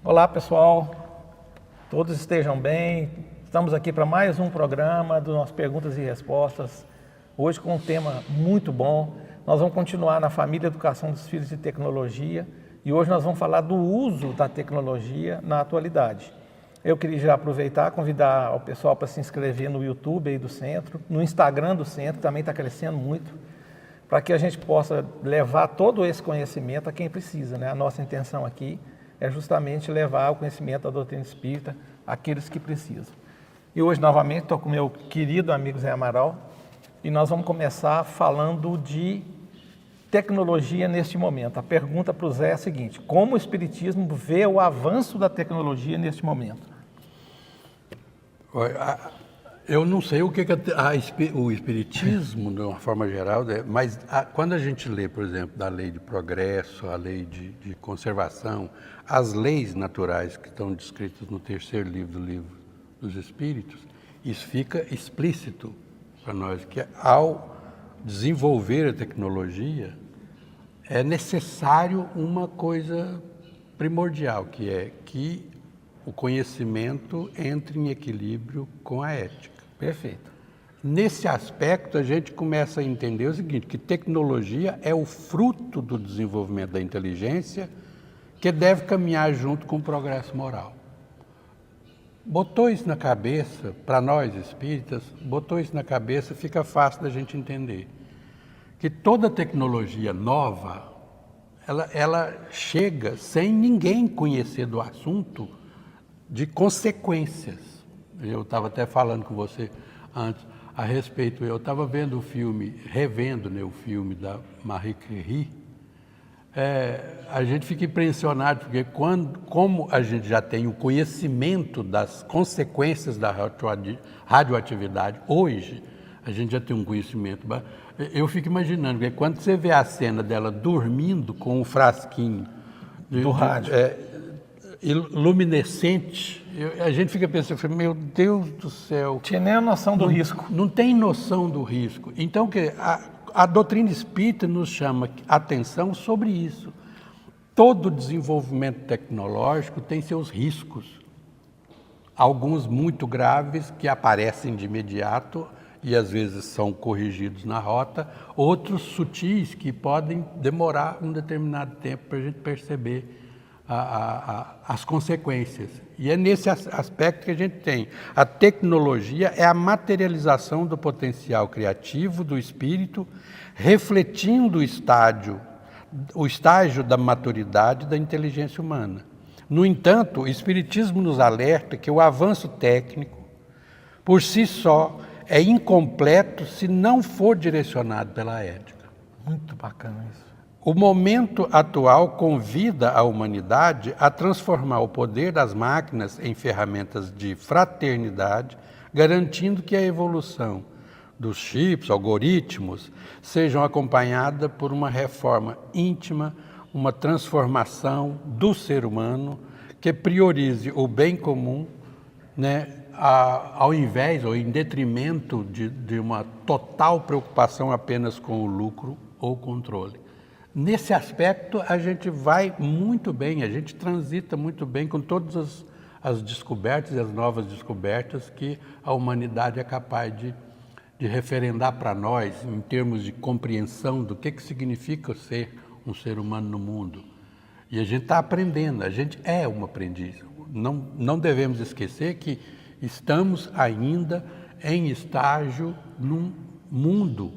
Olá pessoal, todos estejam bem. Estamos aqui para mais um programa do nosso Perguntas e Respostas. Hoje com um tema muito bom. Nós vamos continuar na família Educação dos Filhos de Tecnologia e hoje nós vamos falar do uso da tecnologia na atualidade. Eu queria já aproveitar e convidar o pessoal para se inscrever no YouTube aí do Centro, no Instagram do Centro, também está crescendo muito, para que a gente possa levar todo esse conhecimento a quem precisa, né? A nossa intenção aqui é justamente levar o conhecimento da doutrina espírita àqueles que precisam. E hoje, novamente, estou com o meu querido amigo Zé Amaral e nós vamos começar falando de tecnologia neste momento. A pergunta para o Zé é a seguinte: como o Espiritismo vê o avanço da tecnologia neste momento? Eu não sei o que o Espiritismo, de uma forma geral, mas quando a gente lê, por exemplo, da lei de progresso, a lei de conservação, as leis naturais que estão descritas no terceiro livro do Livro dos Espíritos, isso fica explícito para nós, que ao desenvolver a tecnologia, é necessário uma coisa primordial, que é que o conhecimento entre em equilíbrio com a ética. Perfeito. Nesse aspecto, a gente começa a entender o seguinte, que tecnologia é o fruto do desenvolvimento da inteligência que deve caminhar junto com o progresso moral. Botou isso na cabeça, para nós espíritas, botou isso na cabeça, fica fácil da gente entender que toda tecnologia nova, ela chega sem ninguém conhecer do assunto de consequências. Eu estava até falando com você antes a respeito, eu estava vendo o filme, revendo, né, o filme da Marie Curie. A gente fica impressionado, porque como a gente já tem o conhecimento das consequências da radioatividade, hoje a gente já tem um conhecimento. Eu fico imaginando, porque quando você vê a cena dela dormindo com um frasquinho do rádio, luminescente, a gente fica pensando, meu Deus do céu. Tinha nem a noção do risco. Não tem noção do risco. Então, a doutrina espírita nos chama atenção sobre isso. Todo desenvolvimento tecnológico tem seus riscos. Alguns muito graves que aparecem de imediato e às vezes são corrigidos na rota, outros sutis que podem demorar um determinado tempo para a gente perceber as consequências. E é nesse aspecto que a gente tem. A tecnologia é a materialização do potencial criativo do espírito, refletindo o estágio da maturidade da inteligência humana. No entanto, o Espiritismo nos alerta que o avanço técnico, por si só, é incompleto se não for direcionado pela ética. Muito bacana isso. O momento atual convida a humanidade a transformar o poder das máquinas em ferramentas de fraternidade, garantindo que a evolução dos chips, algoritmos, sejam acompanhada por uma reforma íntima, uma transformação do ser humano que priorize o bem comum, né, ao invés ou em detrimento de uma total preocupação apenas com o lucro ou controle. Nesse aspecto, a gente vai muito bem, a gente transita muito bem com todas as descobertas e as novas descobertas que a humanidade é capaz de referendar para nós, em termos de compreensão do que significa ser um ser humano no mundo. E a gente está aprendendo, a gente é um aprendiz. Não devemos esquecer que estamos ainda em estágio num mundo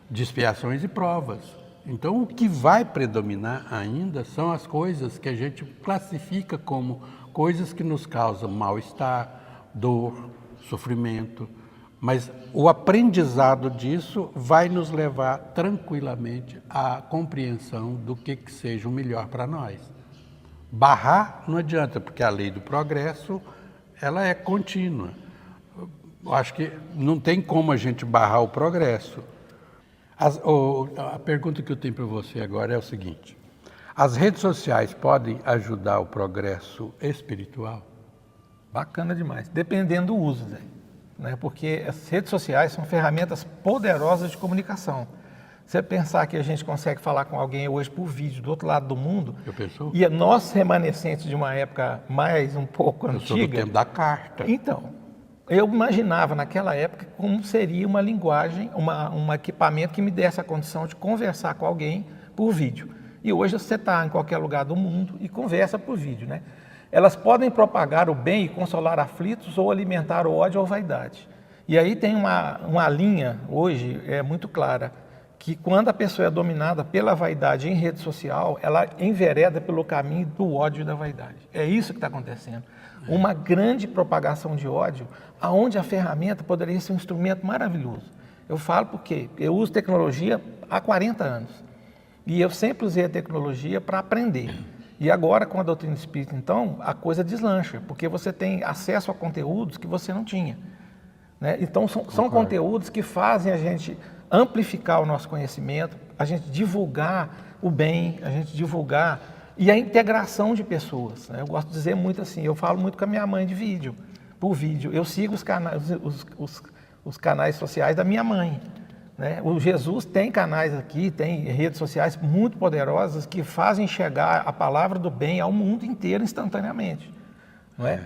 de expiações e provas. Então, o que vai predominar ainda são as coisas que a gente classifica como coisas que nos causam mal-estar, dor, sofrimento, mas o aprendizado disso vai nos levar tranquilamente à compreensão do que seja o melhor para nós. Barrar não adianta, porque a lei do progresso, ela é contínua. Eu acho que não tem como a gente barrar o progresso. A pergunta que eu tenho para você agora é o seguinte: as redes sociais podem ajudar o progresso espiritual? Bacana demais, dependendo do uso, Zé, né? Porque as redes sociais são ferramentas poderosas de comunicação. Você pensar que a gente consegue falar com alguém hoje por vídeo do outro lado do mundo, Eu pensou? e nós remanescentes de uma época mais um pouco Eu sou do antiga. tempo da carta. Então, eu imaginava naquela época como seria uma linguagem, um equipamento que me desse a condição de conversar com alguém por vídeo. E hoje você está em qualquer lugar do mundo e conversa por vídeo, né? Elas podem propagar o bem e consolar aflitos ou alimentar o ódio ou vaidade. E aí tem uma linha, hoje, muito clara, que quando a pessoa é dominada pela vaidade em rede social, ela envereda pelo caminho do ódio e da vaidade. É isso que está acontecendo. Uma grande propagação de ódio, aonde a ferramenta poderia ser um instrumento maravilhoso. Eu falo porque eu uso tecnologia há 40 anos. E eu sempre usei a tecnologia para aprender. E agora, com a doutrina espírita, então, a coisa deslancha, porque você tem acesso a conteúdos que você não tinha. Né? Então, são conteúdos que fazem a gente amplificar o nosso conhecimento, a gente divulgar o bem, a gente divulgar e a integração de pessoas. Né? Eu gosto de dizer muito assim, eu falo muito com a minha mãe de vídeo, por vídeo. Eu sigo os canais sociais da minha mãe. Né? O Jesus tem canais aqui, tem redes sociais muito poderosas que fazem chegar a palavra do bem ao mundo inteiro instantaneamente. Não é?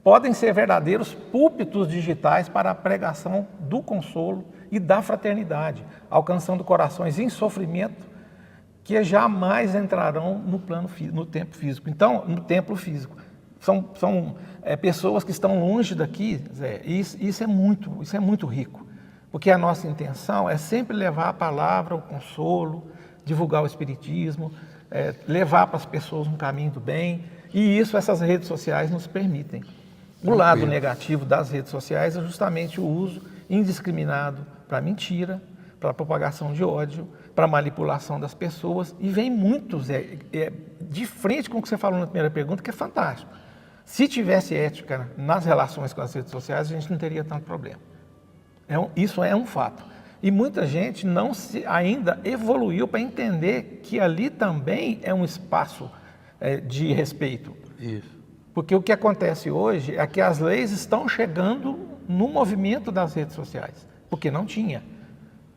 Podem ser verdadeiros púlpitos digitais para a pregação do consolo e da fraternidade, alcançando corações em sofrimento que jamais entrarão no tempo físico. Então, no templo físico. São pessoas que estão longe daqui, Zé, e isso é muito rico, porque a nossa intenção é sempre levar a palavra, o consolo, divulgar o espiritismo, levar para as pessoas um caminho do bem, e isso essas redes sociais nos permitem. O lado negativo das redes sociais é justamente o uso indiscriminado para mentira, para propagação de ódio, para manipulação das pessoas, e vem muitos de frente com o que você falou na primeira pergunta, que é fantástico. Se tivesse ética nas relações com as redes sociais, a gente não teria tanto problema. Isso é um fato. E muita gente ainda evoluiu para entender que ali também é um espaço de respeito. Isso. Porque o que acontece hoje é que as leis estão chegando no movimento das redes sociais, porque não tinha.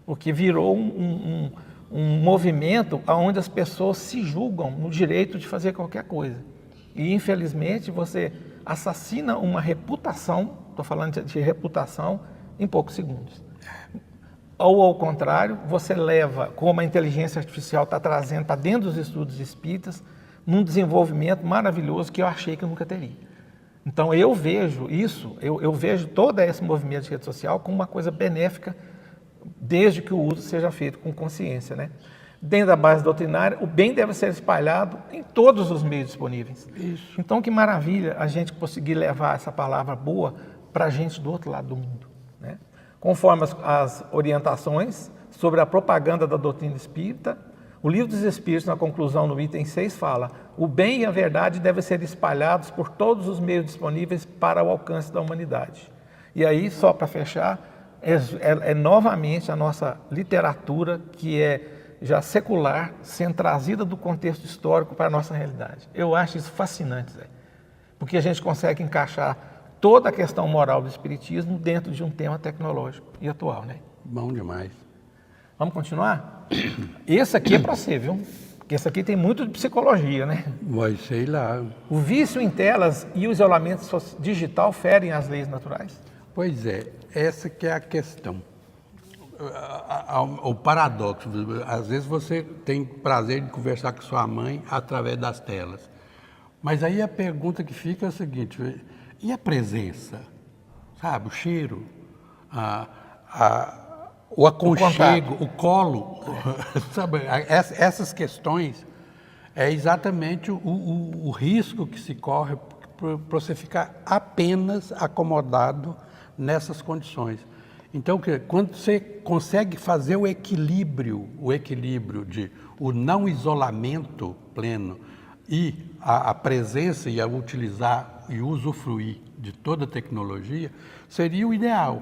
Porque virou um movimento onde as pessoas se julgam no direito de fazer qualquer coisa. E, infelizmente, você assassina uma reputação, estou falando de reputação, em poucos segundos. Ou, ao contrário, você leva, como a inteligência artificial está trazendo, está dentro dos estudos espíritas, num desenvolvimento maravilhoso que eu achei que eu nunca teria. Então, eu vejo isso, eu vejo todo esse movimento de rede social como uma coisa benéfica, desde que o uso seja feito com consciência, né? Dentro da base doutrinária, o bem deve ser espalhado em todos os meios disponíveis. Isso. Então, que maravilha a gente conseguir levar essa palavra boa para a gente do outro lado do mundo, né? Conforme as orientações sobre a propaganda da doutrina espírita, o Livro dos Espíritos, na conclusão, no item 6, fala: o bem e a verdade devem ser espalhados por todos os meios disponíveis para o alcance da humanidade. E aí, só para fechar, é novamente a nossa literatura, que é já secular, sendo trazida do contexto histórico para a nossa realidade. Eu acho isso fascinante, Zé, porque a gente consegue encaixar toda a questão moral do espiritismo dentro de um tema tecnológico e atual, né? Bom demais. Vamos continuar? Esse aqui é para você, viu? Porque esse aqui tem muito de psicologia, né? Vai, sei lá. O vício em telas e o isolamento digital ferem as leis naturais? Pois é, essa que é a questão. O paradoxo, às vezes você tem prazer de conversar com sua mãe através das telas. Mas aí a pergunta que fica é a seguinte: e a presença? Sabe, o cheiro, o aconchego, o colo, sabe, essas questões é exatamente o risco que se corre para você ficar apenas acomodado nessas condições. Então, quando você consegue fazer o equilíbrio de o não isolamento pleno e a presença e a utilizar e usufruir de toda a tecnologia, seria o ideal.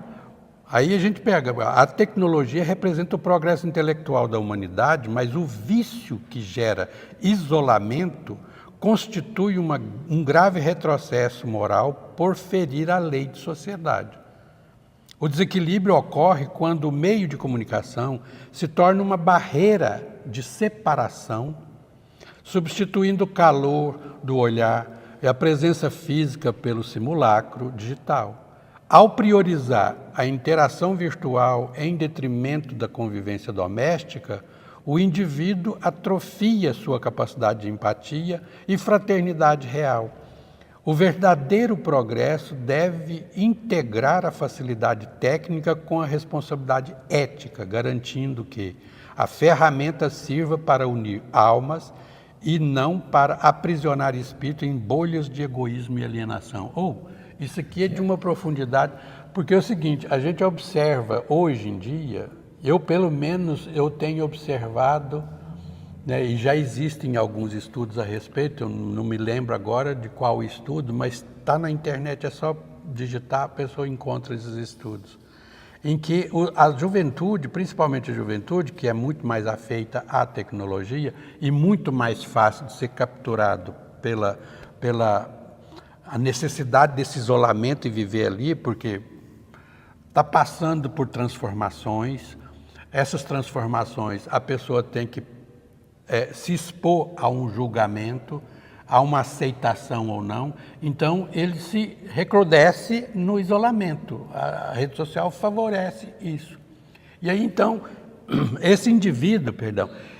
Aí a gente pega, a tecnologia representa o progresso intelectual da humanidade, mas o vício que gera isolamento constitui um grave retrocesso moral por ferir a lei de sociedade. O desequilíbrio ocorre quando o meio de comunicação se torna uma barreira de separação, substituindo o calor do olhar e a presença física pelo simulacro digital. Ao priorizar a interação virtual em detrimento da convivência doméstica, o indivíduo atrofia sua capacidade de empatia e fraternidade real. O verdadeiro progresso deve integrar a facilidade técnica com a responsabilidade ética, garantindo que a ferramenta sirva para unir almas e não para aprisionar espírito em bolhas de egoísmo e alienação. Isso aqui é de uma profundidade, porque é o seguinte, a gente observa hoje em dia, pelo menos eu tenho observado, né, e já existem alguns estudos a respeito, eu não me lembro agora de qual estudo, mas está na internet, é só digitar, a pessoa encontra esses estudos, em que a juventude, principalmente a juventude, que é muito mais afeita à tecnologia e muito mais fácil de ser capturado pela a necessidade desse isolamento e viver ali, porque está passando por transformações. Essas transformações, a pessoa tem que se expor a um julgamento, a uma aceitação ou não. Então, ele se recrudesce no isolamento. A rede social favorece isso. E aí, então, esse indivíduo,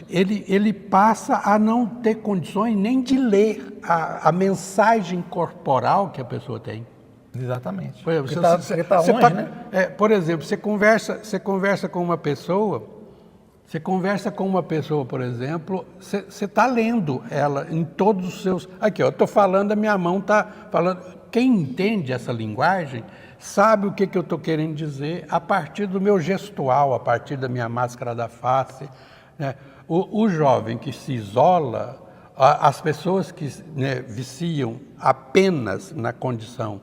ele passa a não ter condições nem de ler a mensagem corporal que a pessoa tem. Exatamente. Por exemplo, por exemplo, você conversa com uma pessoa, por exemplo, você está lendo ela em todos os seus... Aqui, eu estou falando, a minha mão está falando. Quem entende essa linguagem sabe o que eu estou querendo dizer a partir do meu gestual, a partir da minha máscara da face, né? O jovem que se isola, as pessoas que, né, viciam apenas na condição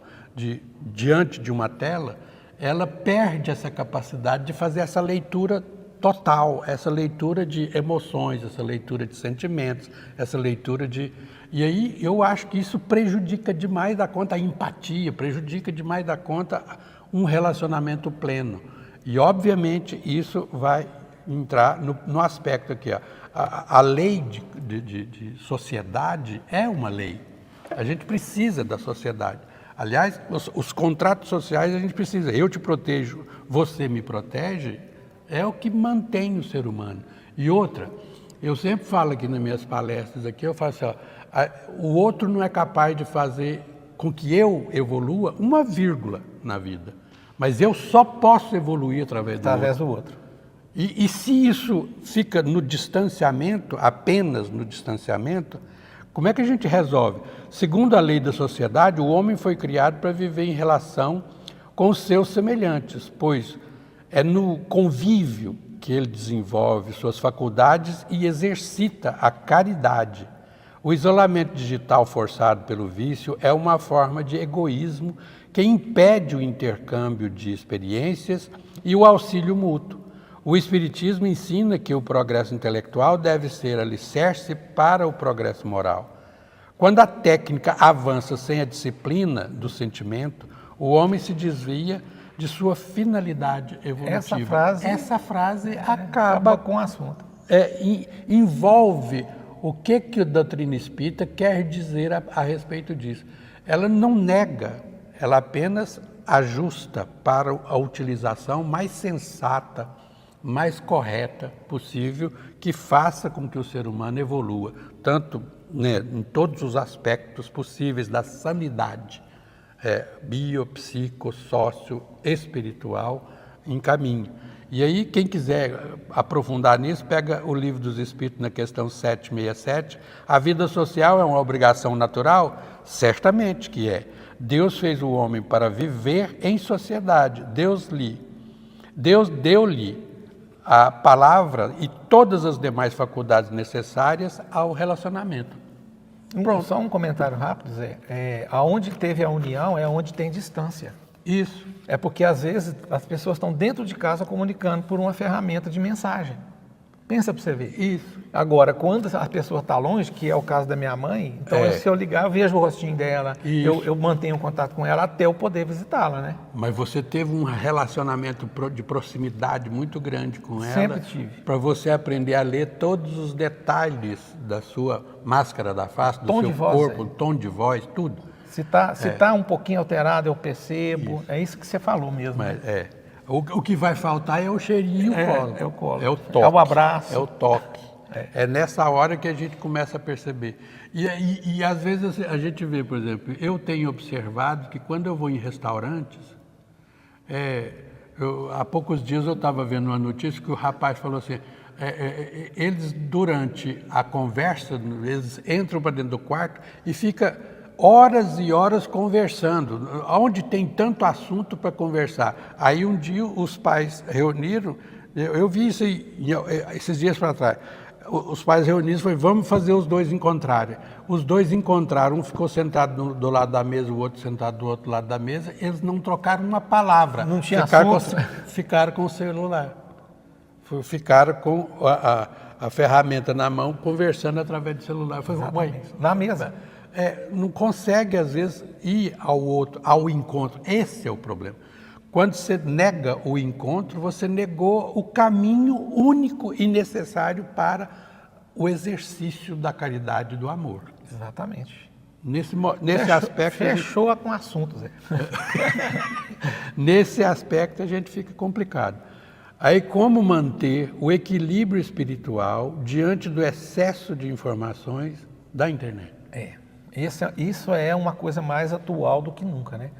diante de uma tela, ela perde essa capacidade de fazer essa leitura total, essa leitura de emoções, essa leitura de sentimentos, essa leitura de... E aí eu acho que isso prejudica demais da conta a empatia, prejudica demais da conta um relacionamento pleno. E, obviamente, isso vai entrar no aspecto aqui. A lei de sociedade é uma lei. A gente precisa da sociedade. Aliás, os contratos sociais a gente precisa. Eu te protejo, você me protege, é o que mantém o ser humano. E outra, eu sempre falo aqui nas minhas palestras, eu falo assim, o outro não é capaz de fazer com que eu evolua uma vírgula na vida, mas eu só posso evoluir através do outro. E se isso fica no distanciamento, apenas no distanciamento, como é que a gente resolve? Segundo a lei da sociedade, o homem foi criado para viver em relação com os seus semelhantes, pois é no convívio que ele desenvolve suas faculdades e exercita a caridade. O isolamento digital forçado pelo vício é uma forma de egoísmo que impede o intercâmbio de experiências e o auxílio mútuo. O Espiritismo ensina que o progresso intelectual deve ser alicerce para o progresso moral. Quando a técnica avança sem a disciplina do sentimento, o homem se desvia de sua finalidade evolutiva. Essa frase acaba com o assunto. Envolve o que a doutrina espírita quer dizer a respeito disso. Ela não nega, ela apenas ajusta para a utilização mais sensata, mais correta possível, que faça com que o ser humano evolua, tanto, né, em todos os aspectos possíveis da sanidade, bio, psico, sócio, espiritual, em caminho. E aí, quem quiser aprofundar nisso, pega o Livro dos Espíritos na questão 767. A vida social é uma obrigação natural? Certamente que é. Deus fez o homem para viver em sociedade. Deus deu-lhe a palavra e todas as demais faculdades necessárias ao relacionamento. Pronto. Só um comentário rápido, Zé. Aonde teve a união é onde tem distância. Isso. É porque, às vezes, as pessoas estão dentro de casa comunicando por uma ferramenta de mensagem. Pensa para você ver. Isso. Agora, quando a pessoa está longe, que é o caso da minha mãe, então se eu ligar, eu vejo o rostinho dela, eu mantenho contato com ela até eu poder visitá-la, né? Mas você teve um relacionamento de proximidade muito grande com ela. Sempre tive. Para você aprender a ler todos os detalhes da sua máscara da face, do seu corpo, o tom de voz, tudo. Se tá um pouquinho alterado, eu percebo. É isso que você falou mesmo. Mas, O que vai faltar é o cheirinho e o colo. É o colo. É o toque. É o abraço. É o toque. É nessa hora que a gente começa a perceber. E às vezes a gente vê, por exemplo, eu tenho observado que quando eu vou em restaurantes, há poucos dias eu estava vendo uma notícia que o rapaz falou assim, eles durante a conversa, eles entram para dentro do quarto e fica horas e horas conversando, onde tem tanto assunto para conversar. Aí um dia os pais reuniram, eu vi isso esses dias para trás, os pais reunidos, foi, vamos fazer os dois encontrarem. Os dois encontraram, um ficou sentado do lado da mesa, o outro sentado do outro lado da mesa, eles não trocaram uma palavra. Não tinha assunto. Ficaram com o celular. Ficaram com a ferramenta na mão, conversando através do celular. Foi, mãe, na mesa. Não consegue, às vezes, ir ao encontro. Esse é o problema. Quando você nega o encontro, você negou o caminho único e necessário para o exercício da caridade e do amor. Exatamente. Nesse aspecto... Fechou com assuntos. Nesse aspecto, a gente fica complicado. Aí, como manter o equilíbrio espiritual diante do excesso de informações da internet? Isso é uma coisa mais atual do que nunca, né?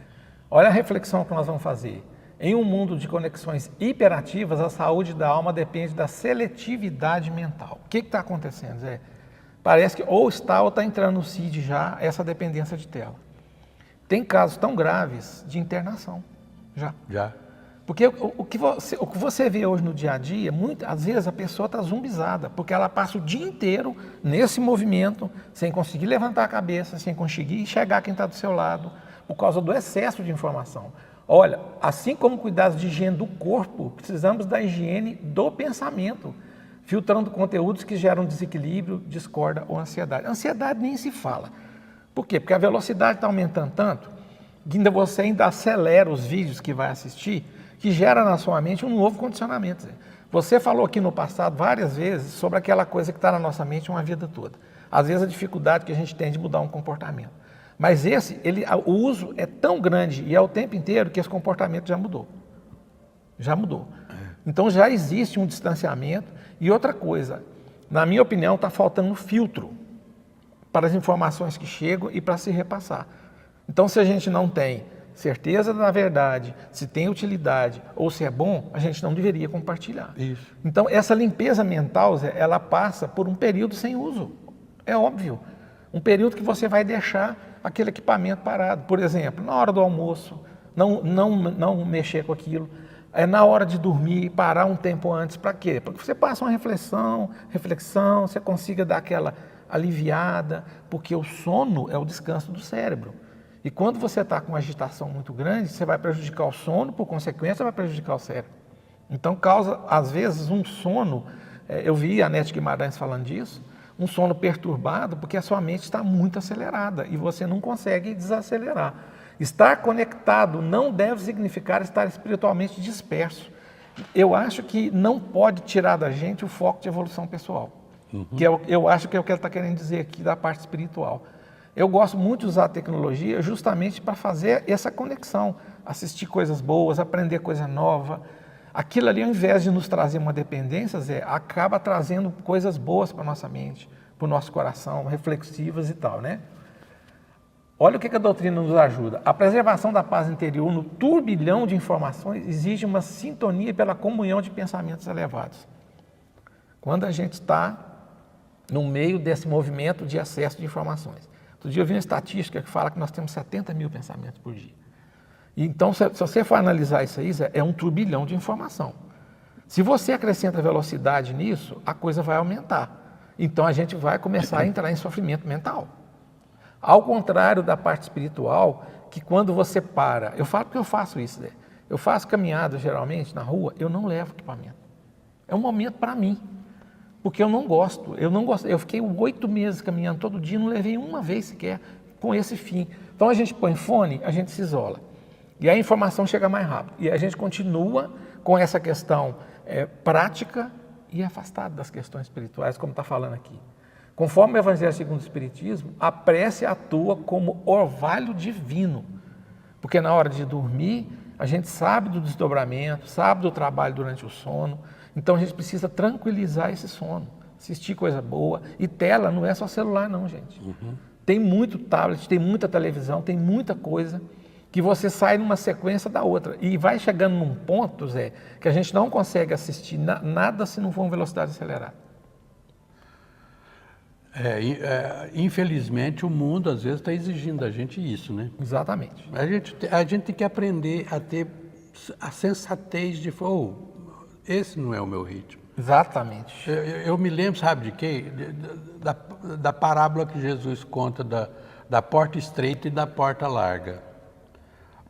Olha a reflexão que nós vamos fazer. Em um mundo de conexões hiperativas, a saúde da alma depende da seletividade mental. O que está acontecendo, Zé? Parece que ou está entrando no CID já essa dependência de tela. Tem casos tão graves de internação, já. Porque o que você vê hoje no dia a dia, às vezes a pessoa está zumbizada, porque ela passa o dia inteiro nesse movimento, sem conseguir levantar a cabeça, sem conseguir enxergar quem está do seu lado, por causa do excesso de informação. Olha, assim como cuidados de higiene do corpo, precisamos da higiene do pensamento, filtrando conteúdos que geram desequilíbrio, discórdia ou ansiedade. Ansiedade nem se fala. Por quê? Porque a velocidade está aumentando tanto, que você ainda acelera os vídeos que vai assistir, que gera na sua mente um novo condicionamento. Você falou aqui no passado várias vezes sobre aquela coisa que está na nossa mente uma vida toda. Às vezes a dificuldade que a gente tem de mudar um comportamento. Mas o uso é tão grande e é o tempo inteiro que esse comportamento já mudou. Já mudou. Então já existe um distanciamento. E outra coisa, na minha opinião, está faltando filtro para as informações que chegam e para se repassar. Então, se a gente não tem certeza da verdade, se tem utilidade ou se é bom, a gente não deveria compartilhar. Isso. Então, essa limpeza mental, Zé, ela passa por um período sem uso. É óbvio. Um período que você vai deixar aquele equipamento parado. Por exemplo, na hora do almoço, não mexer com aquilo. Na hora de dormir, parar um tempo antes. Para quê? Para que você passe uma reflexão, você consiga dar aquela aliviada, porque o sono é o descanso do cérebro. E quando você está com uma agitação muito grande, você vai prejudicar o sono, por consequência, vai prejudicar o cérebro. Então, causa, às vezes, um sono, eu vi a Nete Guimarães falando disso, um sono perturbado, porque a sua mente está muito acelerada e você não consegue desacelerar. Estar conectado não deve significar estar espiritualmente disperso. Eu acho que não pode tirar da gente o foco de evolução pessoal, que eu acho que é o que ele está querendo dizer aqui da parte espiritual. Eu gosto muito de usar a tecnologia justamente para fazer essa conexão, assistir coisas boas, aprender coisa nova. Aquilo ali, ao invés de nos trazer uma dependência, Zé, acaba trazendo coisas boas para a nossa mente, para o nosso coração, reflexivas e tal, né? Olha o que a doutrina nos ajuda. A preservação da paz interior no turbilhão de informações exige uma sintonia pela comunhão de pensamentos elevados. Quando a gente está no meio desse movimento de excesso de informações. Outro dia eu vi uma estatística que fala que nós temos 70 mil pensamentos por dia. Então, se você for analisar isso aí, é um turbilhão de informação. Se você acrescenta velocidade nisso, a coisa vai aumentar. Então, a gente vai começar a entrar em sofrimento mental. Ao contrário da parte espiritual, que quando você para, eu falo porque eu faço isso, né? Eu faço caminhada geralmente na rua, eu não levo equipamento. É um momento para mim. Porque eu não gosto, eu fiquei 8 meses caminhando todo dia, não levei uma vez sequer com esse fim. Então a gente põe fone, a gente se isola. E a informação chega mais rápido. E a gente continua com essa questão prática e afastado das questões espirituais, como está falando aqui. Conforme o Evangelho segundo o Espiritismo, a prece atua como orvalho divino. Porque na hora de dormir, a gente sabe do desdobramento, sabe do trabalho durante o sono. Então a gente precisa tranquilizar esse sono, assistir coisa boa. E tela não é só celular não, gente. Tem muito tablet, tem muita televisão, tem muita coisa que você sai numa sequência da outra. E vai chegando num ponto, Zé, que a gente não consegue assistir nada se não for uma velocidade acelerada. Infelizmente, o mundo às vezes está exigindo da gente isso, né? Exatamente. A gente tem que aprender a ter a sensatez de, esse não é o meu ritmo. Exatamente. Eu me lembro, sabe de quê? Da parábola que Jesus conta da porta estreita e da porta larga.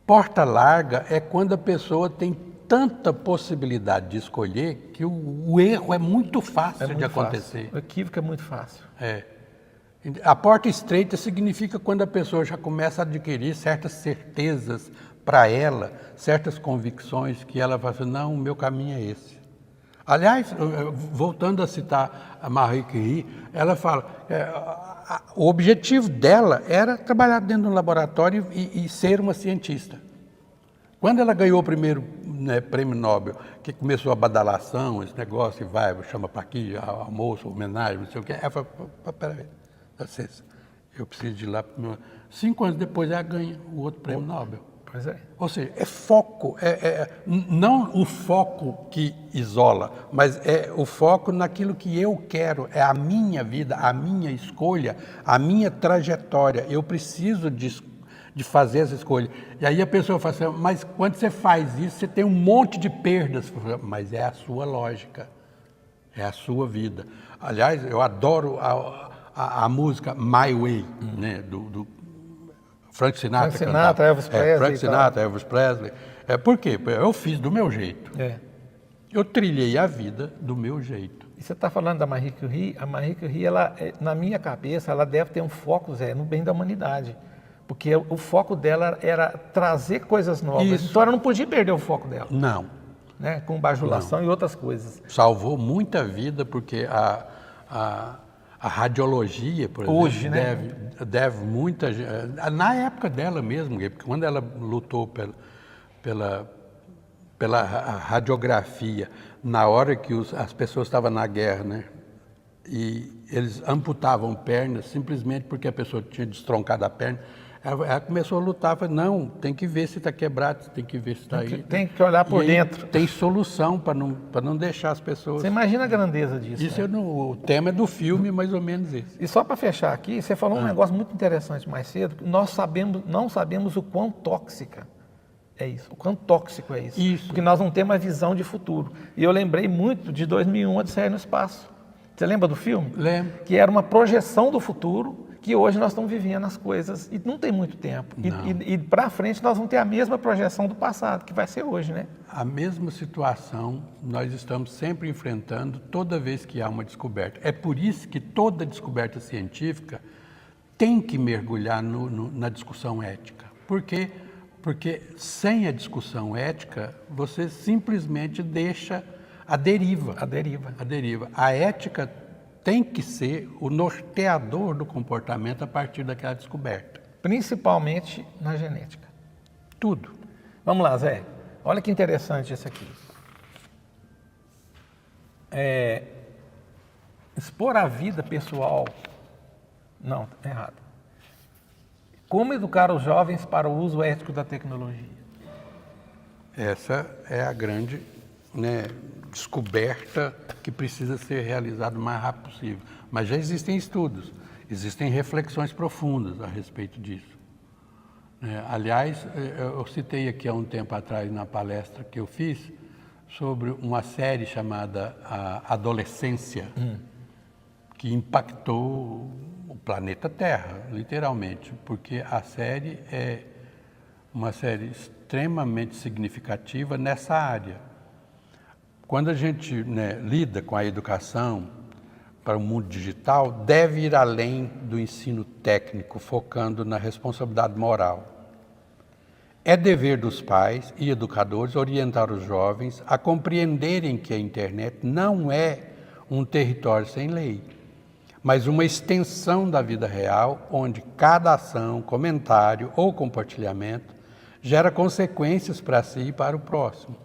Porta larga é quando a pessoa tem tanta possibilidade de escolher que o erro é muito fácil de acontecer. Fácil. O equívoco é muito fácil. A porta estreita significa quando a pessoa já começa a adquirir certas certezas para ela, certas convicções que ela vai falar, não, o meu caminho é esse. Aliás, voltando a citar a Marie Curie, ela fala, o objetivo dela era trabalhar dentro de um laboratório e ser uma cientista. Quando ela ganhou o primeiro prêmio Nobel, que começou a badalação, esse negócio, e vai, chama para aqui, almoço, homenagem, não sei o quê, ela falou, peraí, eu preciso de ir lá. 5 anos depois ela ganha o outro prêmio Nobel. Pois é. Ou seja, é foco, não o foco que isola, mas é o foco naquilo que eu quero, é a minha vida, a minha escolha, a minha trajetória. Eu preciso de fazer essa escolha. E aí a pessoa fala assim, mas quando você faz isso, você tem um monte de perdas. Mas é a sua lógica, é a sua vida. Aliás, eu adoro a música My Way, né, do Frank Sinatra. Frank Sinatra, Elvis Presley. Frank Sinatra, Elvis Presley. Por quê? Eu fiz do meu jeito. Eu trilhei a vida do meu jeito. E você está falando da Marie Curie? A Marie Curie, ela, na minha cabeça, ela deve ter um foco, Zé, no bem da humanidade. Porque o foco dela era trazer coisas novas. Isso. Então ela não podia perder o foco dela. Não. Né? Com bajulação e outras coisas. Salvou muita vida, porque a radiologia, por exemplo, hoje, né? deve muita... Na época dela mesmo, porque quando ela lutou pela radiografia, na hora que as pessoas estavam na guerra, né? E eles amputavam pernas simplesmente porque a pessoa tinha destroncado a perna. Ela começou a lutar, falou, não, tem que ver se está quebrado, tem que ver se está aí. Tem que olhar por dentro. Tem solução para não deixar as pessoas... Você imagina a grandeza disso. Isso né? o tema é do filme, mais ou menos isso. E só para fechar aqui, você falou um negócio muito interessante mais cedo, que nós não sabemos o quão tóxica é isso, o quão tóxico é isso. Isso. Porque nós não temos uma visão de futuro. E eu lembrei muito de 2001, Odisseia no Espaço. Você lembra do filme? Lembro. Que era uma projeção do futuro, que hoje nós estamos vivendo as coisas, e não tem muito tempo. E para frente nós vamos ter a mesma projeção do passado, que vai ser hoje, né? A mesma situação nós estamos sempre enfrentando toda vez que há uma descoberta. É por isso que toda descoberta científica tem que mergulhar na discussão ética. Por quê? Porque sem a discussão ética, você simplesmente deixa a deriva. A deriva. A deriva. A ética tem que ser o norteador do comportamento a partir daquela descoberta. Principalmente na genética. Tudo. Vamos lá, Zé. Olha que interessante isso aqui. Expor a vida pessoal... Não, tá errado. Como educar os jovens para o uso ético da tecnologia? Essa é a grande descoberta que precisa ser realizada o mais rápido possível. Mas já existem estudos, existem reflexões profundas a respeito disso. Aliás, eu citei aqui há um tempo atrás na palestra que eu fiz sobre uma série chamada A Adolescência, que impactou o planeta Terra, literalmente, porque a série é uma série extremamente significativa nessa área. Quando a gente lida com a educação, para o mundo digital deve ir além do ensino técnico, focando na responsabilidade moral. É dever dos pais e educadores orientar os jovens a compreenderem que a internet não é um território sem lei, mas uma extensão da vida real, onde cada ação, comentário ou compartilhamento gera consequências para si e para o próximo.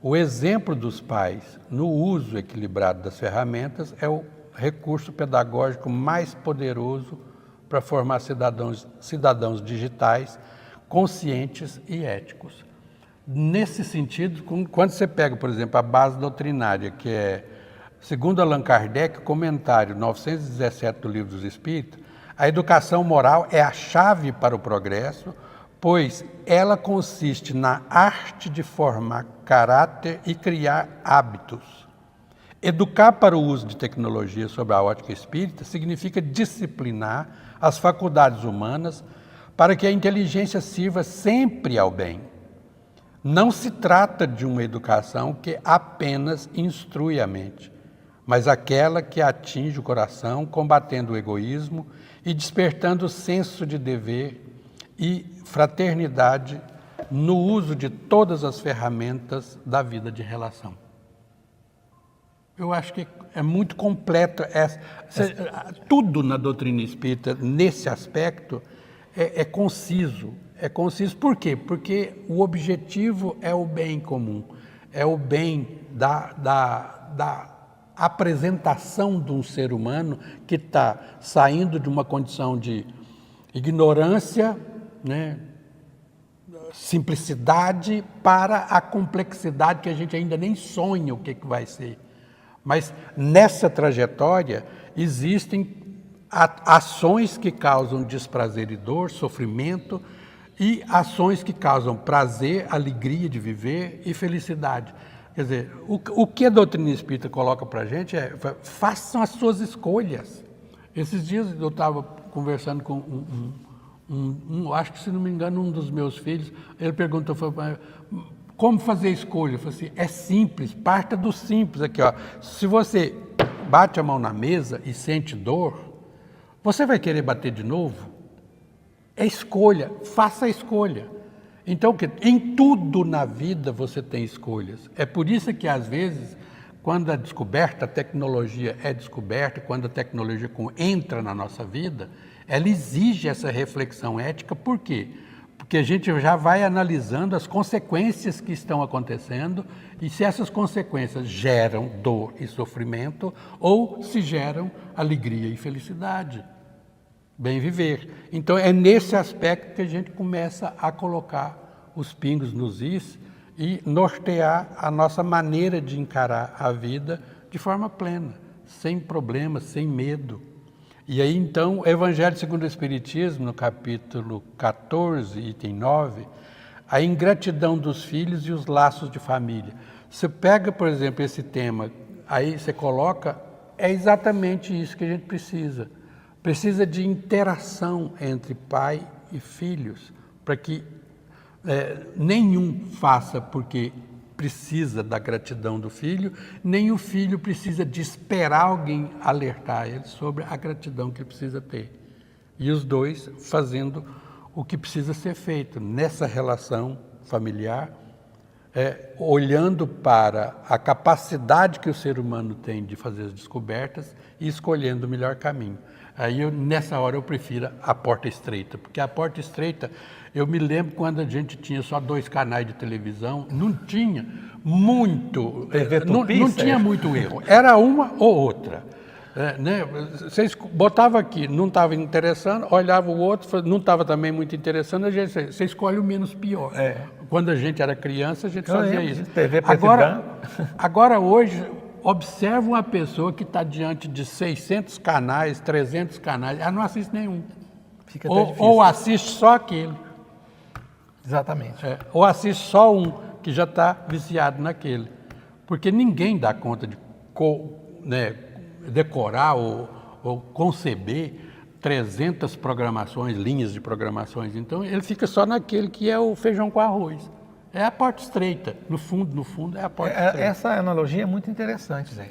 O exemplo dos pais no uso equilibrado das ferramentas é o recurso pedagógico mais poderoso para formar cidadãos digitais conscientes e éticos. Nesse sentido, quando você pega, por exemplo, a base doutrinária, que é, segundo Allan Kardec, comentário 917 do Livro dos Espíritos, a educação moral é a chave para o progresso, pois ela consiste na arte de formar caráter e criar hábitos. Educar para o uso de tecnologia sob a ótica espírita significa disciplinar as faculdades humanas para que a inteligência sirva sempre ao bem. Não se trata de uma educação que apenas instrui a mente, mas aquela que atinge o coração, combatendo o egoísmo e despertando o senso de dever e fraternidade no uso de todas as ferramentas da vida de relação. Eu acho que é muito completo. Tudo na doutrina espírita, nesse aspecto, é conciso. É conciso por quê? Porque o objetivo é o bem comum, é o bem da apresentação de um ser humano que está saindo de uma condição de ignorância, né, simplicidade, para a complexidade que a gente ainda nem sonha o que vai ser. Mas nessa trajetória existem ações que causam desprazer e dor, sofrimento, e ações que causam prazer, alegria de viver e felicidade. Quer dizer, o que a doutrina espírita coloca para a gente é: façam as suas escolhas. Esses dias eu estava conversando com acho que, se não me engano, um dos meus filhos, ele perguntou, como fazer escolha? Eu falei assim: é simples, parta do simples aqui, ó. Se você bate a mão na mesa e sente dor, você vai querer bater de novo? É escolha, faça a escolha. Então, em tudo na vida você tem escolhas. É por isso que, às vezes, quando a tecnologia é descoberta, quando a tecnologia entra na nossa vida, ela exige essa reflexão ética. Por quê? Porque a gente já vai analisando as consequências que estão acontecendo e se essas consequências geram dor e sofrimento ou se geram alegria e felicidade. Bem viver. Então é nesse aspecto que a gente começa a colocar os pingos nos is e nortear a nossa maneira de encarar a vida de forma plena, sem problemas, sem medo. E aí então, o Evangelho segundo o Espiritismo, no capítulo 14, item 9, a ingratidão dos filhos e os laços de família. Você pega, por exemplo, esse tema, aí você coloca, é exatamente isso que a gente precisa. Precisa de interação entre pai e filhos, para que nenhum faça porque precisa da gratidão do filho, nem o filho precisa de esperar alguém alertar ele sobre a gratidão que ele precisa ter. E os dois fazendo o que precisa ser feito nessa relação familiar, olhando para a capacidade que o ser humano tem de fazer as descobertas e escolhendo o melhor caminho. Aí, nessa hora, eu prefiro a porta estreita, porque a porta estreita, eu me lembro quando a gente tinha só 2 canais de televisão, não tinha muito, não tinha muito erro, era uma ou outra. Né? Vocês botavam aqui, não estava interessando, olhava o outro, não estava também muito interessando, você escolhe o menos pior. Quando a gente era criança, a gente fazia isso. TV agora hoje, observa uma pessoa que está diante de 600 canais, 300 canais, ela não assiste nenhum. Fica até difícil. Ou assiste só aquele. Exatamente. Ou assiste só um, que já está viciado naquele. Porque ninguém dá conta de decorar ou conceber 300 programações, linhas de programações. Então, ele fica só naquele que é o feijão com arroz. É a porta estreita. No fundo, é a porta estreita. Essa analogia é muito interessante, Zé.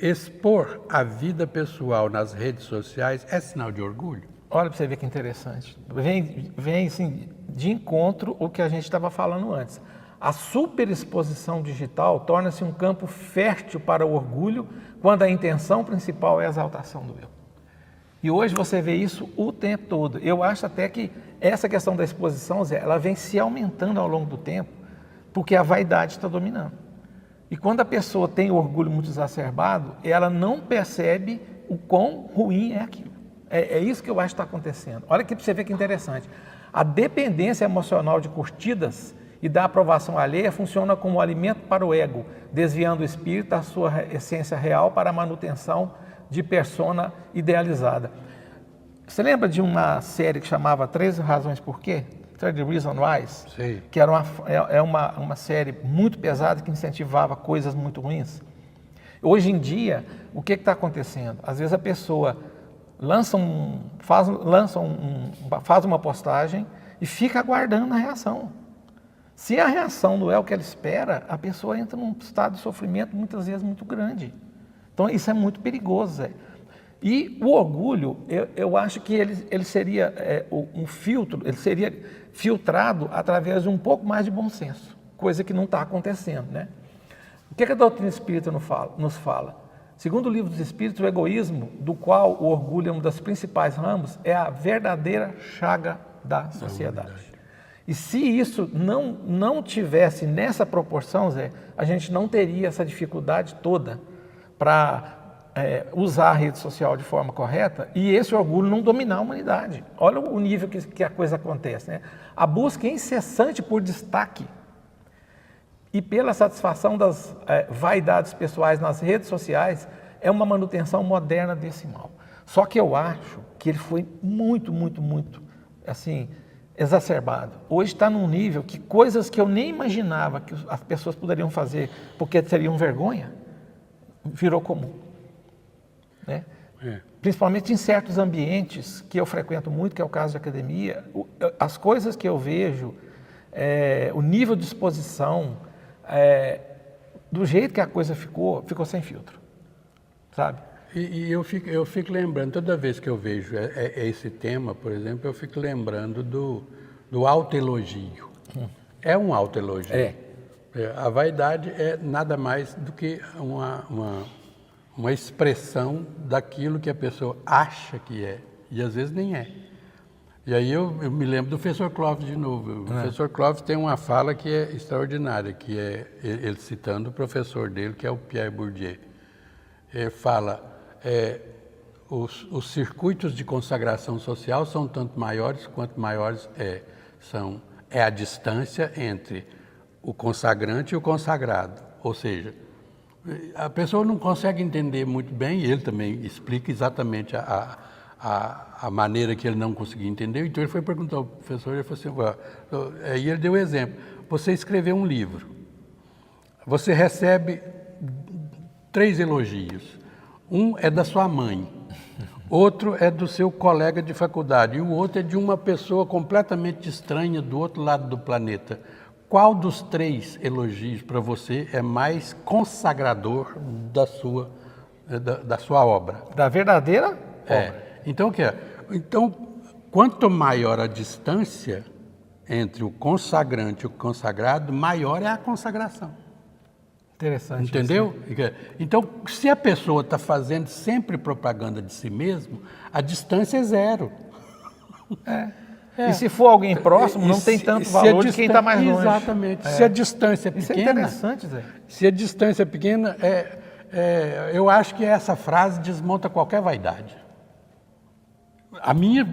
expor a vida pessoal nas redes sociais é sinal de orgulho? Olha para você ver que interessante. Vem assim, de encontro o que a gente estava falando antes. A superexposição digital torna-se um campo fértil para o orgulho quando a intenção principal é a exaltação do eu. E hoje você vê isso o tempo todo. Eu acho até que essa questão da exposição, Zé, ela vem se aumentando ao longo do tempo, porque a vaidade está dominando. E quando a pessoa tem o orgulho muito exacerbado, ela não percebe o quão ruim é aquilo. É isso que eu acho que está acontecendo. Olha aqui para você ver que interessante. A dependência emocional de curtidas e da aprovação alheia funciona como alimento para o ego, desviando o espírito da sua essência real para a manutenção de persona idealizada. Você lembra de uma série que chamava 13 Razões Por Quê? 13 Reasons Why? Sim. Que era uma série muito pesada que incentivava coisas muito ruins. Hoje em dia, o que está acontecendo? Às vezes a pessoa faz uma postagem e fica aguardando a reação. Se a reação não é o que ela espera, a pessoa entra num estado de sofrimento muitas vezes muito grande. Então isso é muito perigoso, Zé. E o orgulho, eu acho que ele seria um filtro, ele seria filtrado através de um pouco mais de bom senso, coisa que não está acontecendo, né? O que a doutrina espírita nos fala? Segundo o Livro dos Espíritos, o egoísmo, do qual o orgulho é um dos principais ramos, é a verdadeira chaga da sociedade. E se isso não tivesse nessa proporção, Zé, a gente não teria essa dificuldade toda para usar a rede social de forma correta e esse orgulho não dominar a humanidade. Olha o nível que a coisa acontece, né? A busca incessante por destaque e pela satisfação das vaidades pessoais nas redes sociais é uma manutenção moderna desse mal. Só que eu acho que ele foi muito, muito, muito, assim, exacerbado. Hoje está num nível que coisas que eu nem imaginava que as pessoas poderiam fazer porque seriam vergonha, virou comum. Né? Principalmente em certos ambientes que eu frequento muito, que é o caso de academia, as coisas que eu vejo, o nível de exposição, do jeito que a coisa ficou sem filtro, sabe? E eu fico lembrando, toda vez que eu vejo esse tema, por exemplo, eu fico lembrando do autoelogio. É um autoelogio. A vaidade é nada mais do que uma expressão daquilo que a pessoa acha que é, e às vezes nem é. E aí eu me lembro do professor Clóvis de novo. O professor Clóvis tem uma fala que é extraordinária, que é ele citando o professor dele, que é o Pierre Bourdieu. Ele fala, os circuitos de consagração social são tanto maiores quanto maiores é a distância entre o consagrante e o consagrado. Ou seja, a pessoa não consegue entender muito bem, e ele também explica exatamente a maneira que ele não conseguia entender. Então ele foi perguntar ao professor, ele falou assim, aí ele deu um exemplo. Você escreveu um livro, você recebe 3 elogios. Um é da sua mãe, outro é do seu colega de faculdade e o outro é de uma pessoa completamente estranha do outro lado do planeta. Qual dos 3 elogios para você é mais consagrador da sua obra? Da verdadeira obra. Então, o que é? Então, quanto maior a distância entre o consagrante e o consagrado, maior é a consagração. Interessante. Entendeu? Isso. Então, se a pessoa está fazendo sempre propaganda de si mesmo, a distância é 0. E se for alguém próximo, não tem tanto valor de quem está mais longe. Exatamente. Se a distância é pequena... Isso é interessante, Zé. Se a distância é pequena, eu acho que essa frase desmonta qualquer vaidade. A minha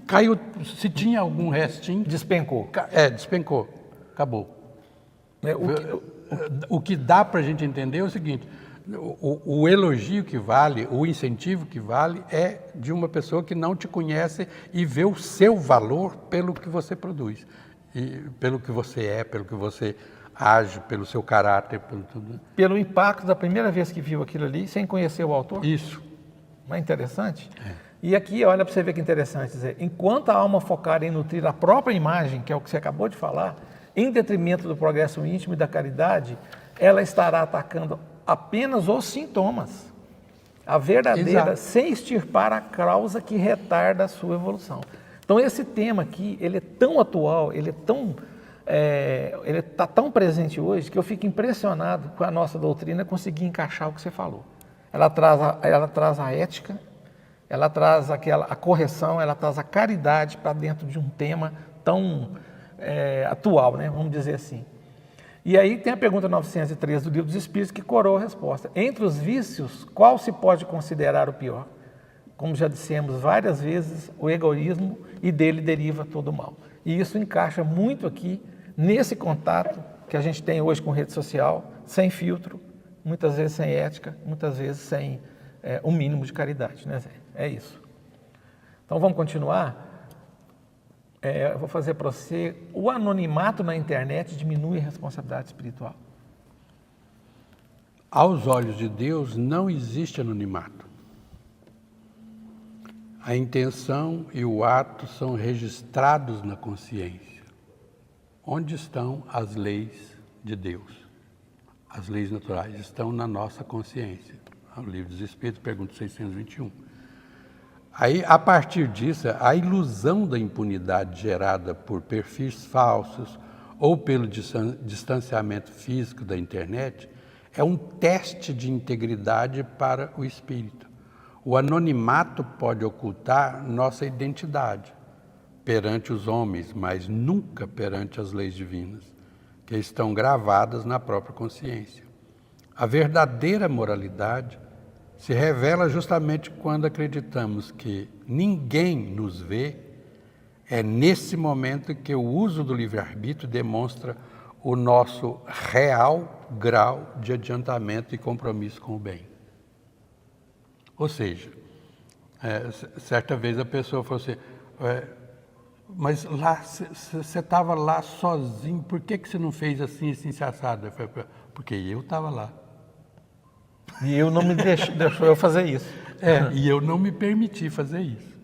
caiu, se tinha algum restinho... Despencou. Despencou. Acabou. O que dá para a gente entender é o seguinte, o elogio que vale, o incentivo que vale é de uma pessoa que não te conhece e vê o seu valor pelo que você produz, e pelo que você é, pelo que você age, pelo seu caráter, pelo tudo. Pelo impacto da primeira vez que viu aquilo ali, sem conhecer o autor. Isso. Não é interessante? E aqui, olha para você ver que interessante, Zé. Enquanto a alma focar em nutrir a própria imagem, que é o que você acabou de falar, em detrimento do progresso íntimo e da caridade, ela estará atacando apenas os sintomas. a verdadeira, Exato. sem extirpar a causa que retarda a sua evolução. Então esse tema aqui, ele é tão atual, ele está tão presente hoje que eu fico impressionado com a nossa doutrina conseguir encaixar o que você falou. Ela traz a ética, ela traz a correção, ela traz a caridade para dentro de um tema tão atual, né? Vamos dizer assim. E aí tem a pergunta 903 do Livro dos Espíritos que coroa a resposta. Entre os vícios, qual se pode considerar o pior? Como já dissemos várias vezes, o egoísmo, e dele deriva todo o mal. E isso encaixa muito aqui nesse contato que a gente tem hoje com rede social, sem filtro, muitas vezes sem ética, muitas vezes sem um mínimo de caridade, né, Zé? É isso. Então vamos continuar? Eu vou fazer para você, o anonimato na internet diminui a responsabilidade espiritual? Aos olhos de Deus não existe anonimato. A intenção e o ato são registrados na consciência. Onde estão as leis de Deus? As leis naturais estão na nossa consciência. O Livro dos Espíritos, pergunta 621. Aí, a partir disso, a ilusão da impunidade gerada por perfis falsos ou pelo distanciamento físico da internet é um teste de integridade para o espírito. O anonimato pode ocultar nossa identidade perante os homens, mas nunca perante as leis divinas, que estão gravadas na própria consciência. A verdadeira moralidade se revela justamente quando acreditamos que ninguém nos vê. É nesse momento que o uso do livre-arbítrio demonstra o nosso real grau de adiantamento e compromisso com o bem. Ou seja, certa vez a pessoa falou assim, mas lá, você estava lá sozinho, por que você não fez assim, assado? Eu falei, porque eu estava lá. E eu não me deixou eu fazer isso. E eu não me permiti fazer isso.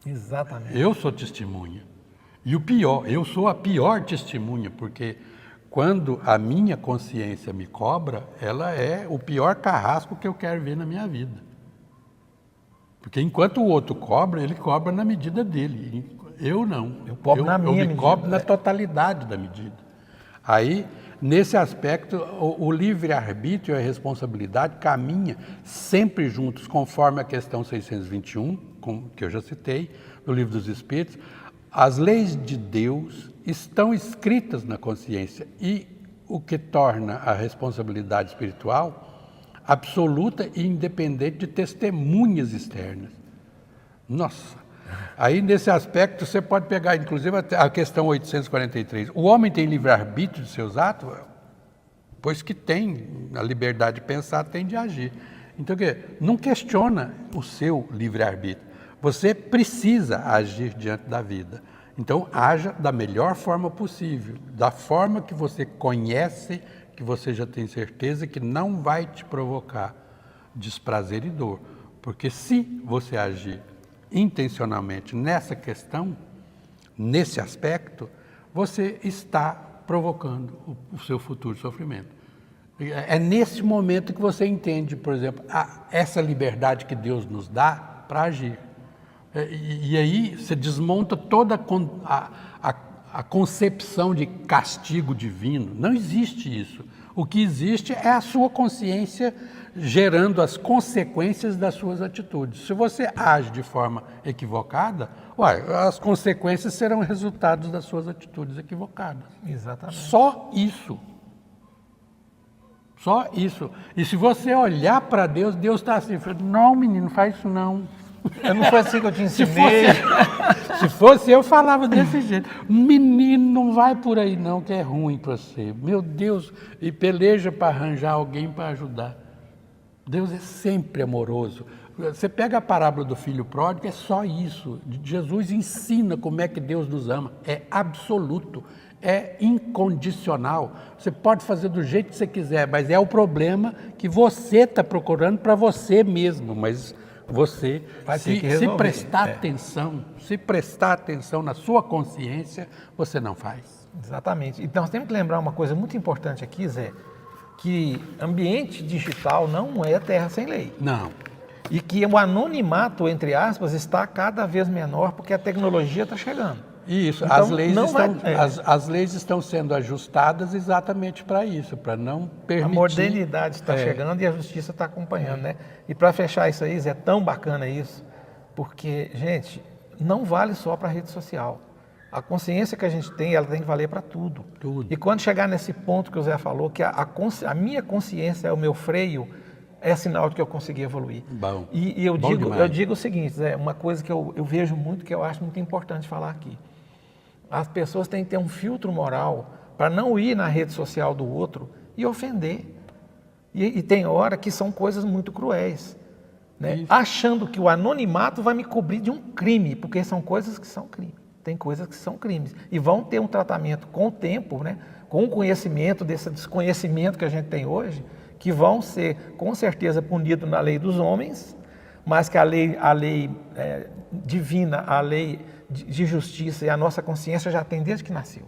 Exatamente. Eu sou testemunha. E o pior, eu sou a pior testemunha, porque quando a minha consciência me cobra, ela é o pior carrasco que eu quero ver na minha vida. Porque enquanto o outro cobra, ele cobra na medida dele. Eu não. Eu cobro na minha medida. Eu me cobro na totalidade da medida. Aí, nesse aspecto, o livre-arbítrio e a responsabilidade caminham sempre juntos, conforme a questão 621, que eu já citei, no Livro dos Espíritos. As leis de Deus estão escritas na consciência e o que torna a responsabilidade espiritual absoluta e independente de testemunhas externas. Nossa! Aí, nesse aspecto, você pode pegar, inclusive, a questão 843. O homem tem livre-arbítrio de seus atos? Pois que tem a liberdade de pensar, tem de agir. Então, não questiona o seu livre-arbítrio. Você precisa agir diante da vida. Então, haja da melhor forma possível, da forma que você conhece, que você já tem certeza que não vai te provocar desprazer e dor. Porque se você agir intencionalmente nessa questão, nesse aspecto, você está provocando o seu futuro sofrimento. É nesse momento que você entende, por exemplo, essa liberdade que Deus nos dá para agir. E aí você desmonta toda a concepção de castigo divino. Não existe isso. O que existe é a sua consciência gerando as consequências das suas atitudes. Se você age de forma equivocada, as consequências serão resultados das suas atitudes equivocadas. Exatamente. Só isso. Só isso. E se você olhar para Deus, Deus está assim, não, menino, faz isso não. Não foi assim que eu te ensinei. Se fosse eu, falava desse jeito. Menino, não vai por aí não, que é ruim para você. Meu Deus, e peleja para arranjar alguém para ajudar. Deus é sempre amoroso. Você pega a parábola do filho pródigo, é só isso. Jesus ensina como é que Deus nos ama. É absoluto, é incondicional. Você pode fazer do jeito que você quiser, mas é o problema que você está procurando para você mesmo. Mas você, se prestar atenção, se prestar atenção na sua consciência, você não faz. Exatamente. Então, nós temos que lembrar uma coisa muito importante aqui, Zé, que ambiente digital não é terra sem lei. Não. E que o anonimato, entre aspas, está cada vez menor porque a tecnologia está chegando. Isso, Então, as leis estão sendo ajustadas exatamente para isso, para não permitir... A modernidade está chegando e a justiça está acompanhando, né? E para fechar isso aí, Zé, é tão bacana isso, porque, gente, não vale só para a rede social. A consciência que a gente tem, ela tem que valer para tudo. E quando chegar nesse ponto que o Zé falou, que a minha consciência é o meu freio, é sinal de que eu consegui evoluir. Bom, e eu digo o seguinte, Zé, uma coisa que eu vejo muito, que eu acho muito importante falar aqui. As pessoas têm que ter um filtro moral para não ir na rede social do outro e ofender. E tem hora que são coisas muito cruéis, né? Achando que o anonimato vai me cobrir de um crime, porque são coisas que são crime. Tem coisas que são crimes. E vão ter um tratamento com o tempo, né? Com o conhecimento desse desconhecimento que a gente tem hoje, que vão ser, com certeza, punidos na lei dos homens, mas que a lei divina, a lei de justiça e a nossa consciência já tem desde que nasceu.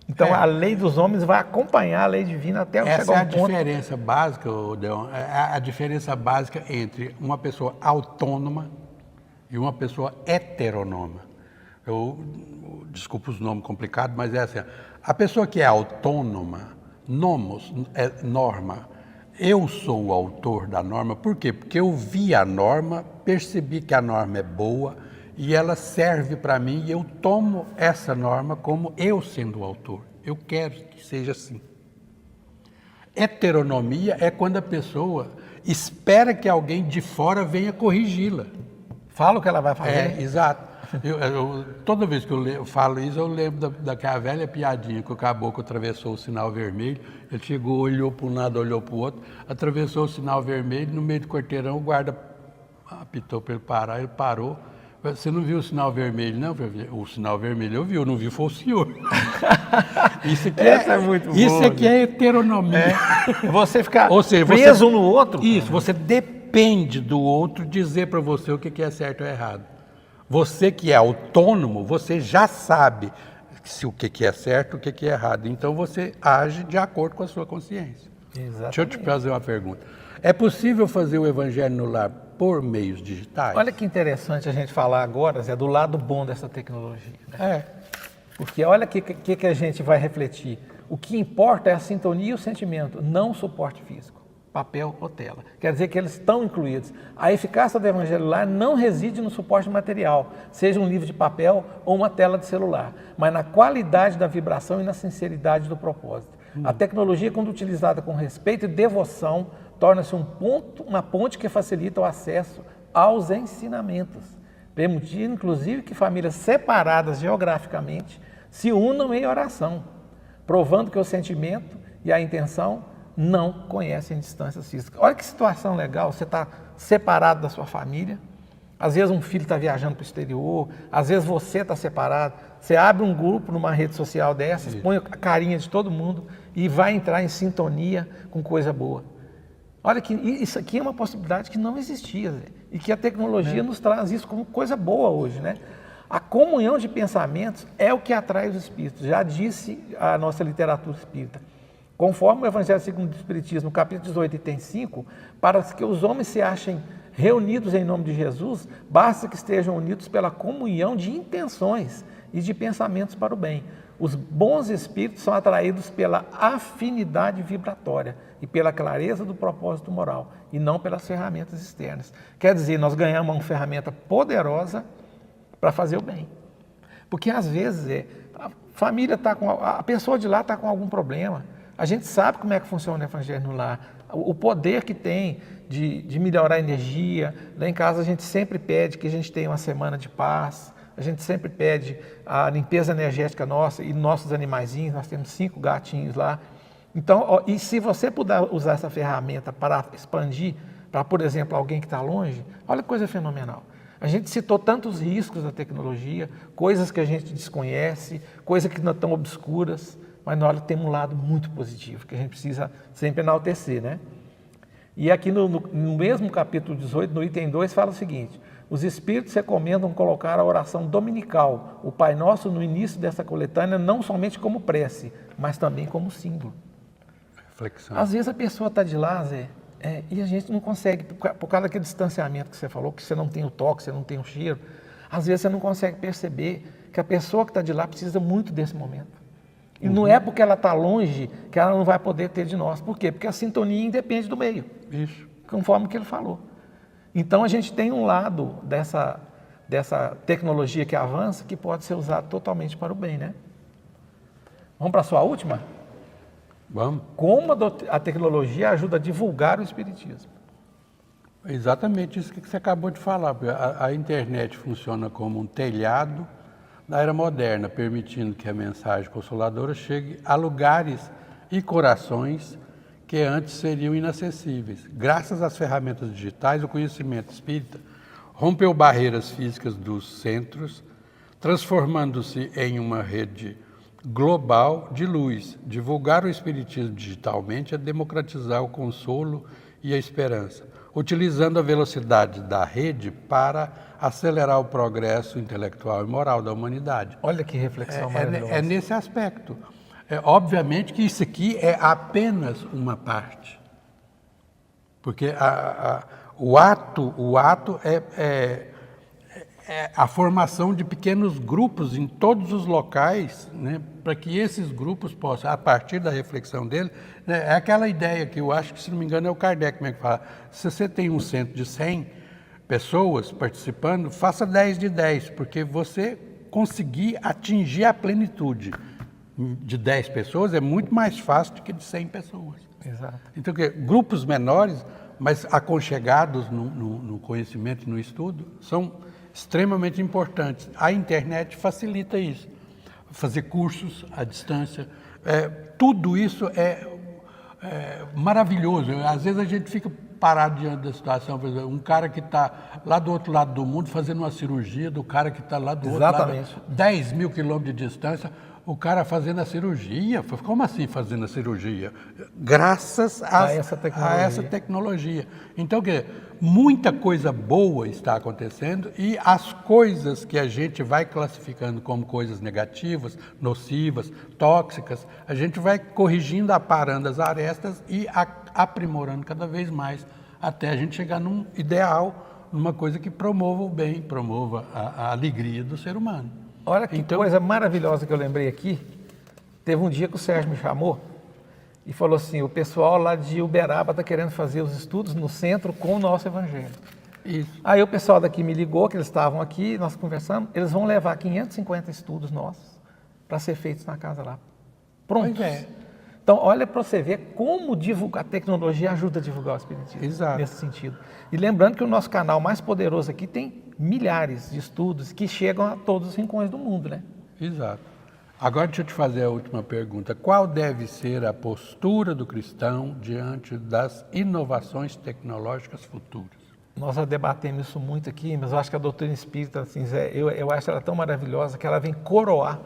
Então a lei dos homens vai acompanhar a lei divina até chegar ao ponto. Essa é a diferença básica, Deon, a diferença básica entre uma pessoa autônoma e uma pessoa heteronoma. Desculpa os nomes complicados, mas é assim, a pessoa que é autônoma, nomos, é norma. Eu sou o autor da norma, por quê? Porque eu vi a norma, percebi que a norma é boa, e ela serve para mim e eu tomo essa norma como eu sendo o autor. Eu quero que seja assim. Heteronomia é quando a pessoa espera que alguém de fora venha corrigi-la. Fala o que ela vai fazer. Exato. Toda vez que eu falo isso, eu lembro daquela velha piadinha que o caboclo atravessou o sinal vermelho, ele chegou, olhou para um lado, olhou para o outro, atravessou o sinal vermelho, no meio do quarteirão o guarda apitou para ele parar, ele parou. Você não viu o sinal vermelho, não? O sinal vermelho eu vi, eu não vi, foi o senhor. Isso aqui é muito bom. Isso aqui é heteronomia. Você ficar preso no outro. Isso, você depende do outro dizer para você o que é certo ou errado. Você que é autônomo, você já sabe o que é certo e o que é errado. Então você age de acordo com a sua consciência. Exatamente. Deixa eu te fazer uma pergunta. É possível fazer o evangelho no lar por meios digitais? Olha que interessante a gente falar agora, Zé, do lado bom dessa tecnologia. Né? Porque olha o que a gente vai refletir. O que importa é a sintonia e o sentimento, não o suporte físico, papel ou tela. Quer dizer que eles estão incluídos. A eficácia do evangelho no lar não reside no suporte material, seja um livro de papel ou uma tela de celular, mas na qualidade da vibração e na sinceridade do propósito. A tecnologia, quando utilizada com respeito e devoção, torna-se uma ponte que facilita o acesso aos ensinamentos, permitindo, inclusive, que famílias separadas geograficamente se unam em oração, provando que o sentimento e a intenção não conhecem distâncias físicas. Olha que situação legal, você está separado da sua família, às vezes um filho está viajando para o exterior, às vezes você está separado, você abre um grupo numa rede social dessas, põe a carinha de todo mundo e vai entrar em sintonia com coisa boa. Olha que isso aqui é uma possibilidade que não existia, Zé, e que a tecnologia nos traz isso como coisa boa hoje, né? A comunhão de pensamentos é o que atrai os espíritos, já disse a nossa literatura espírita. Conforme o Evangelho segundo o Espiritismo, no capítulo 18, item 5, para que os homens se achem reunidos em nome de Jesus, basta que estejam unidos pela comunhão de intenções e de pensamentos para o bem. Os bons espíritos são atraídos pela afinidade vibratória e pela clareza do propósito moral, e não pelas ferramentas externas. Quer dizer, nós ganhamos uma ferramenta poderosa para fazer o bem. Porque às vezes a família a pessoa de lá está com algum problema. A gente sabe como é que funciona o evangelho no lar, o poder que tem de melhorar a energia. Lá em casa a gente sempre pede que a gente tenha uma semana de paz, a gente sempre pede a limpeza energética nossa e nossos animaizinhos, nós temos 5 gatinhos lá. Então, e se você puder usar essa ferramenta para expandir, para, por exemplo, alguém que está longe, olha que coisa fenomenal. A gente citou tantos riscos da tecnologia, coisas que a gente desconhece, coisas que não estão obscuras, mas na hora tem um lado muito positivo, que a gente precisa sempre enaltecer, né? E aqui no mesmo capítulo 18, no item 2, fala o seguinte: os espíritos recomendam colocar a oração dominical, o Pai Nosso, no início dessa coletânea, não somente como prece, mas também como símbolo. Reflexão. Às vezes a pessoa está de lá, Zé, E a gente não consegue, por causa daquele distanciamento que você falou, que você não tem o toque, você não tem o cheiro, às vezes você não consegue perceber que a pessoa que está de lá precisa muito desse momento. E não é porque ela está longe que ela não vai poder ter de nós. Por quê? Porque a sintonia independe do meio. Isso. Conforme que ele falou. Então a gente tem um lado dessa tecnologia que avança que pode ser usado totalmente para o bem, né? Vamos para a sua última? Vamos. Como a tecnologia ajuda a divulgar o Espiritismo? Exatamente isso que você acabou de falar. A internet funciona como um telhado da era moderna, permitindo que a mensagem consoladora chegue a lugares e corações que antes seriam inacessíveis. Graças às ferramentas digitais, o conhecimento espírita rompeu barreiras físicas dos centros, transformando-se em uma rede global de luz. Divulgar o Espiritismo digitalmente é democratizar o consolo e a esperança, utilizando a velocidade da rede para acelerar o progresso intelectual e moral da humanidade. Olha que reflexão maravilhosa. É nesse aspecto. Obviamente que isso aqui é apenas uma parte. Porque o ato é a formação de pequenos grupos em todos os locais, né, para que esses grupos possam, a partir da reflexão dele, né, é aquela ideia que eu acho que, se não me engano, é o Kardec que fala, se você tem um centro de 100 pessoas participando, faça 10 de 10, porque você conseguir atingir a plenitude de 10 pessoas é muito mais fácil do que de 100 pessoas. Exato. Então, grupos menores, mas aconchegados no conhecimento e no estudo, são extremamente importantes. A internet facilita isso. Fazer cursos à distância, tudo isso é maravilhoso. Às vezes a gente fica parado diante da situação, por exemplo, um cara que está lá do outro lado do mundo fazendo uma cirurgia, do cara que está lá do outro lado, 10 mil quilômetros de distância, o cara fazendo a cirurgia. Como assim fazendo a cirurgia? Graças a essa tecnologia. Então, muita coisa boa está acontecendo e as coisas que a gente vai classificando como coisas negativas, nocivas, tóxicas, a gente vai corrigindo, aparando as arestas e aprimorando cada vez mais, até a gente chegar num ideal, numa coisa que promova o bem, promova a alegria do ser humano. Olha que coisa maravilhosa que eu lembrei aqui. Teve um dia que o Sérgio me chamou e falou assim, o pessoal lá de Uberaba está querendo fazer os estudos no centro com o nosso Evangelho. Isso. Aí o pessoal daqui me ligou, que eles estavam aqui, nós conversamos, eles vão levar 550 estudos nossos para ser feitos na casa lá. Pronto. Então, olha para você ver como a tecnologia ajuda a divulgar o Espiritismo. Exato. Nesse sentido. E lembrando que o nosso canal mais poderoso aqui tem milhares de estudos que chegam a todos os rincões do mundo, né? Exato. Agora deixa eu te fazer a última pergunta. Qual deve ser a postura do cristão diante das inovações tecnológicas futuras? Nós já debatemos isso muito aqui, mas eu acho que a doutrina espírita, assim, eu acho ela tão maravilhosa que ela vem coroar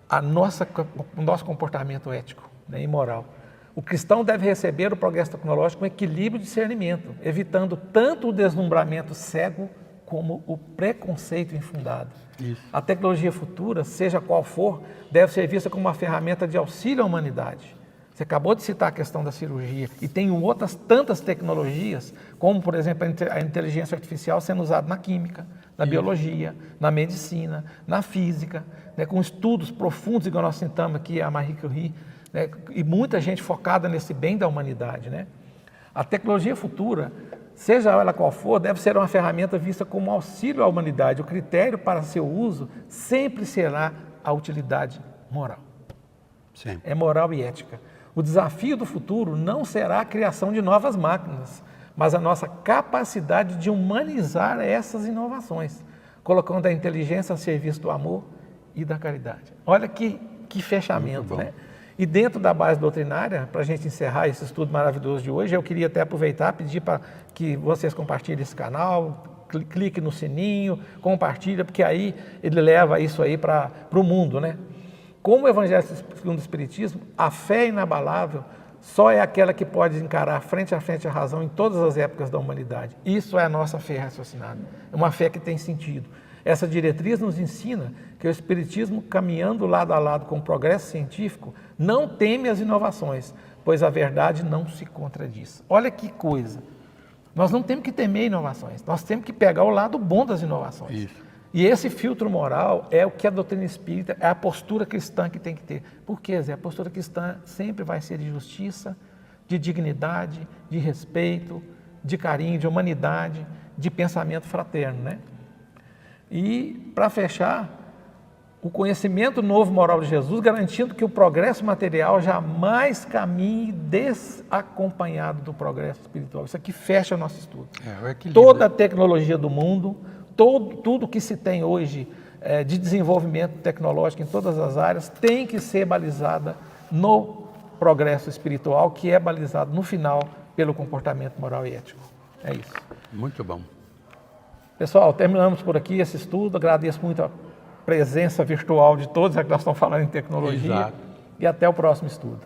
o nosso comportamento ético, né, e moral. O cristão deve receber o progresso tecnológico com equilíbrio e discernimento, evitando tanto o deslumbramento cego como o preconceito infundado. Isso. A tecnologia futura, seja qual for, deve ser vista como uma ferramenta de auxílio à humanidade. Você acabou de citar a questão da cirurgia e tem outras tantas tecnologias, como, por exemplo, a inteligência artificial sendo usada na química, na biologia, na medicina, na física, né, com estudos profundos, igual nós citamos aqui, a Marie Curie, né, e muita gente focada nesse bem da humanidade, né? A tecnologia futura, seja ela qual for, deve ser uma ferramenta vista como auxílio à humanidade. O critério para seu uso sempre será a utilidade moral. Sim. É moral e ética. O desafio do futuro não será a criação de novas máquinas, mas a nossa capacidade de humanizar essas inovações, colocando a inteligência a serviço do amor e da caridade. Olha que fechamento, né? E dentro da base doutrinária, para a gente encerrar esse estudo maravilhoso de hoje, eu queria até aproveitar e pedir para que vocês compartilhem esse canal, clique no sininho, compartilha, porque aí ele leva isso aí para o mundo, né? Como o Evangelho segundo o Espiritismo, a fé inabalável só é aquela que pode encarar frente a frente a razão em todas as épocas da humanidade. Isso é a nossa fé raciocinada, é uma fé que tem sentido. Essa diretriz nos ensina que o Espiritismo, caminhando lado a lado com o progresso científico, não teme as inovações, pois a verdade não se contradiz. Olha que coisa. Nós não temos que temer inovações, nós temos que pegar o lado bom das inovações. Isso. E esse filtro moral é o que a doutrina espírita, é a postura cristã que tem que ter. Por quê, Zé? A postura cristã sempre vai ser de justiça, de dignidade, de respeito, de carinho, de humanidade, de pensamento fraterno, né? E, para fechar, o conhecimento novo moral de Jesus, garantindo que o progresso material jamais caminhe desacompanhado do progresso espiritual. Isso aqui fecha o nosso estudo. O equilíbrio. Toda a tecnologia do mundo, tudo que se tem hoje de desenvolvimento tecnológico em todas as áreas, tem que ser balizada no progresso espiritual, que é balizado no final pelo comportamento moral e ético. É isso. Muito bom. Pessoal, terminamos por aqui esse estudo. Agradeço muito a presença virtual de todos, já que nós estamos falando em tecnologia. Exato. E até o próximo estudo.